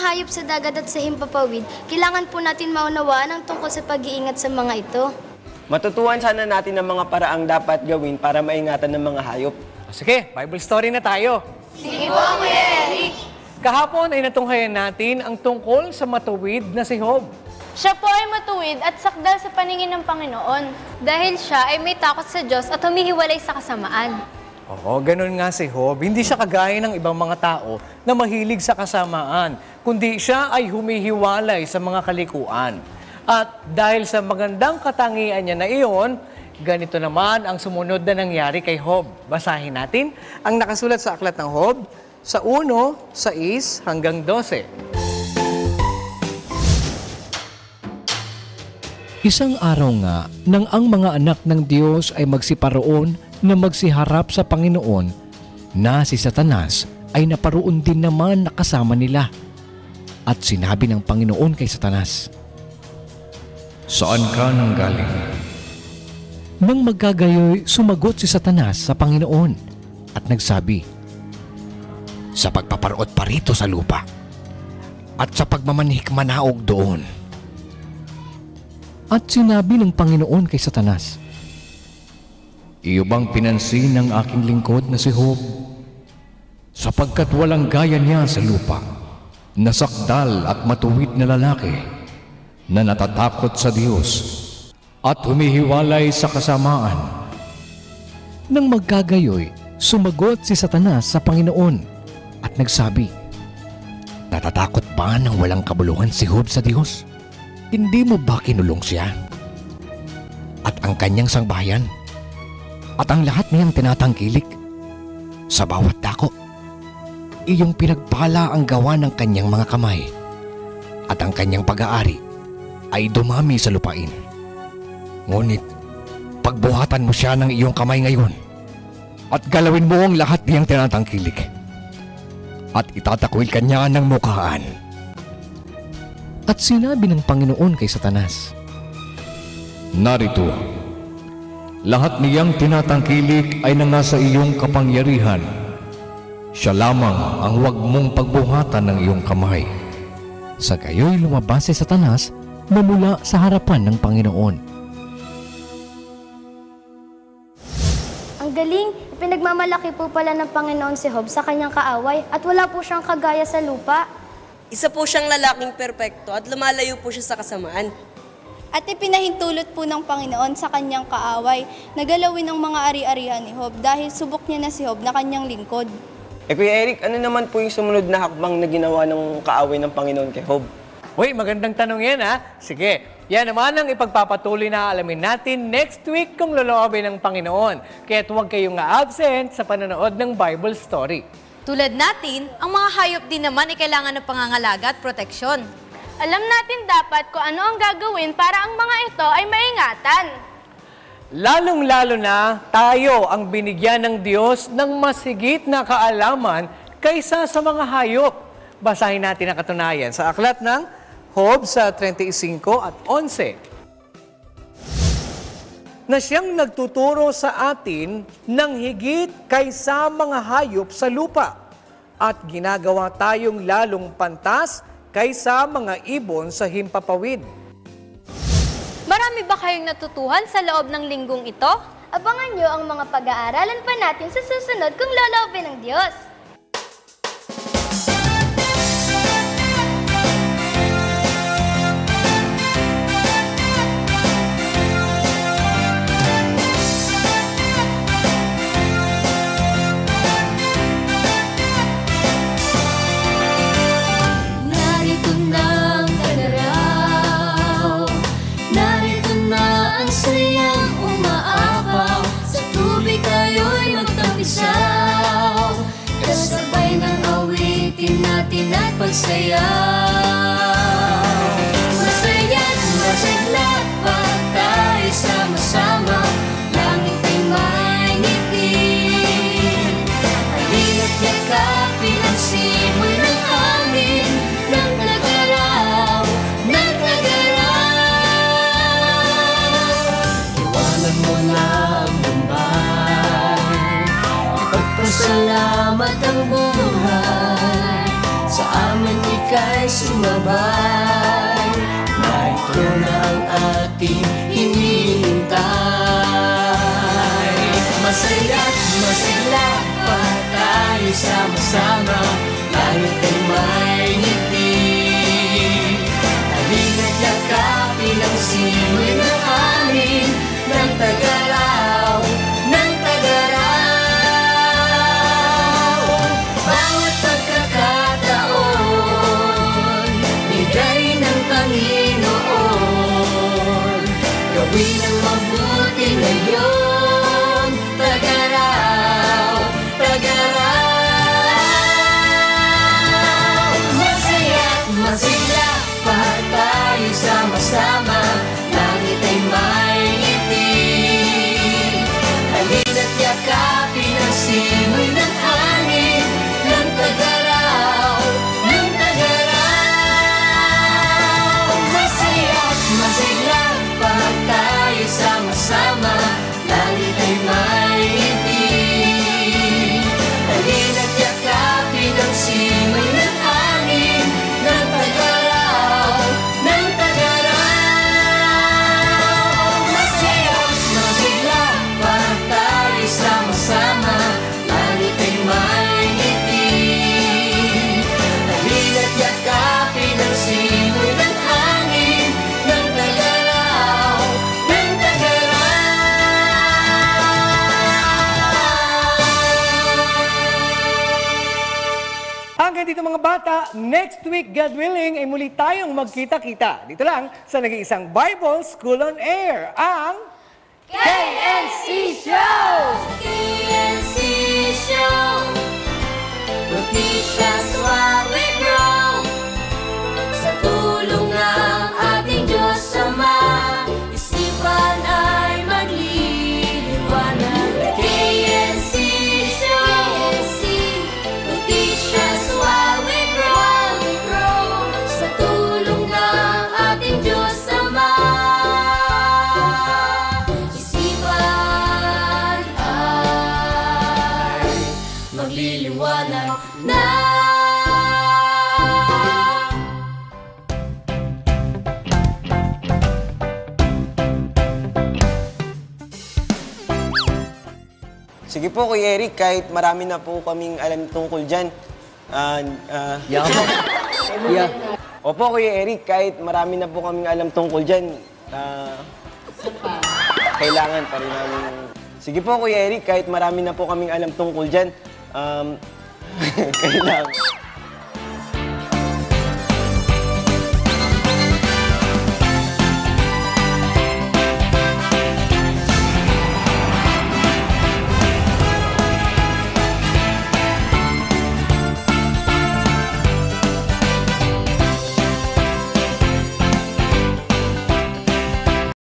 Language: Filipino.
hayop sa dagat at sa himpapawid, kailangan po natin maunawaan ang tungkol sa pag-iingat sa mga ito. Matutuhan sana natin ang mga paraang dapat gawin para maingatan ng mga hayop. Sige, Bible story na tayo. Sige po, Kuya Eric. Kahapon ay natunghayan natin ang tungkol sa matuwid na si Job. Siya po ay matuwid at sakdal sa paningin ng Panginoon dahil siya ay may takot sa Diyos at humihiwalay sa kasamaan. Oo, ganun nga si Job. Hindi siya kagaya ng ibang mga tao na mahilig sa kasamaan, kundi siya ay humihiwalay sa mga kalikuan. At dahil sa magandang katangian niya na iyon, ganito naman ang sumunod na nangyari kay Job. Basahin natin ang nakasulat sa aklat ng Job sa 1:6 hanggang 12. Isang araw nga, nang ang mga anak ng Diyos ay magsiparoon na magsiharap sa Panginoon, na si Satanas ay naparoon din naman na kasama nila. At sinabi ng Panginoon kay Satanas, "Saan ka nanggaling?" Nang magkagayoy, sumagot si Satanas sa Panginoon at nagsabi, "Sa pagpaparoot pa rito sa lupa at sa pagmamanhik manaog doon." At sinabi ng Panginoon kay Satanas, Iyo bang pinansin ng aking lingkod na si Job? Sapagkat walang gaya niya sa lupa, nasakdal at matuwid na lalaki, na natatakot sa Diyos at humihiwalay sa kasamaan. Nang magkagayoy, sumagot si Satanas sa Panginoon at nagsabi, "Natatakot ba ng walang kabuluhan si Job sa Diyos? Hindi mo ba kinulong siya? At ang kanyang sangbahayan? At ang lahat niyang tinatangkilik? Sa bawat dako, iyong pinagpala ang gawa ng kanyang mga kamay, at ang kanyang pag-aari ay dumami sa lupain. Ngunit, pagbuhatan mo siya ng iyong kamay ngayon, at galawin mo ang lahat niyang tinatangkilik, at itatakwil ka niya ng mukhaan." At sinabi ng Panginoon kay Satanas, Narito, lahat niyang tinatangkilik ay nangasa iyong kapangyarihan. Siya lamang ang huwag mong pagbuhatan ng iyong kamay. Sa gayoy lumabas si Satanas na mula sa harapan ng Panginoon. Ang galing, pinagmamalaki po pala ng Panginoon si Job sa kanyang kaaway at wala po siyang kagaya sa lupa. Isa po siyang lalaking perpekto at lumalayo po siya sa kasamaan. At ipinahintulot po ng Panginoon sa kanyang kaaway na galawin ang mga ari-arihan ni Job dahil subok niya na si Job na kanyang lingkod. Kuya Eric, ano naman po yung sumunod na hakbang na ginawa ng kaaway ng Panginoon kay Job? Uy, magandang tanong yan ha. Sige, yan naman ang ipagpapatuloy na alamin natin next week kung loloobin ng Panginoon. Kaya't huwag kayong absent sa panonood ng Bible story. Tulad natin, ang mga hayop din naman ay kailangan ng pangangalaga at proteksyon. Alam natin dapat kung ano ang gagawin para ang mga ito ay maingatan. Lalong-lalo na tayo ang binigyan ng Diyos ng mas higit na kaalaman kaysa sa mga hayop. Basahin natin ang katunayan sa aklat ng Job sa 35 at 11. Na siyang nagtuturo sa atin ng higit kaysa mga hayop sa lupa at ginagawa tayong lalong pantas kaysa mga ibon sa himpapawid. Marami ba kayong natutuhan sa loob ng linggong ito? Abangan nyo ang mga pag-aaralan pa natin sa susunod kung loloobin ng Diyos. Narito na ang tagaraw, narito na ang sayang umaapaw, sa tubig tayo'y magtampisaw. ika'y sumabay. Narito na ang ating hinihintay. Masaya't masigla pa tayo sama-sama. Langit ay may ngiti. Halina't yakapin ang simoy ng hangin ng tagaraw, ng tagaraw. Bawat pagkakataon, bigay ng Panginoon. Gawin ang mabuti ngayon, tagaraw, tagaraw. Masaya't masigla pa tayo sama-sama. Langit ay may ngiti. Halina't yakapin ang simoy ng hangin ng tagaraw, ng tagaraw. Masaya't masigla pa tayo sama-sama. Langit ay may ngiti. Halina't yakapin ang simoy ng hangin ng tagaraw, ng tagaraw. Masaya't masigla pa tayo sama-sama. Langit ay may ngiti. Halina't yakapin ang simoy ng hangin ng tagaraw, ng tagaraw. Hanggang dito mga bata, next week, God willing, ay muli tayong magkita-kita. Dito lang sa nag-iisang Bible School on Air, ang KNC Show! KNC Show. Noticias while we grow. Sa tulong ng ating Diyos Ama, isipan ay magliliwanag. KNC Show. Noticias while we grow. Sa tulong ng ating Diyos Ama, isipan ay magliliwanag na. Sige po, Kuya Eric, kahit marami na po kaming alam tungkol dyan. Opo, Kuya Eric, kahit marami na po kaming alam tungkol dyan. Kailangan pa rin namin. Sige po, Kuya Eric, kahit marami na po kaming alam tungkol dyan. Kailangan.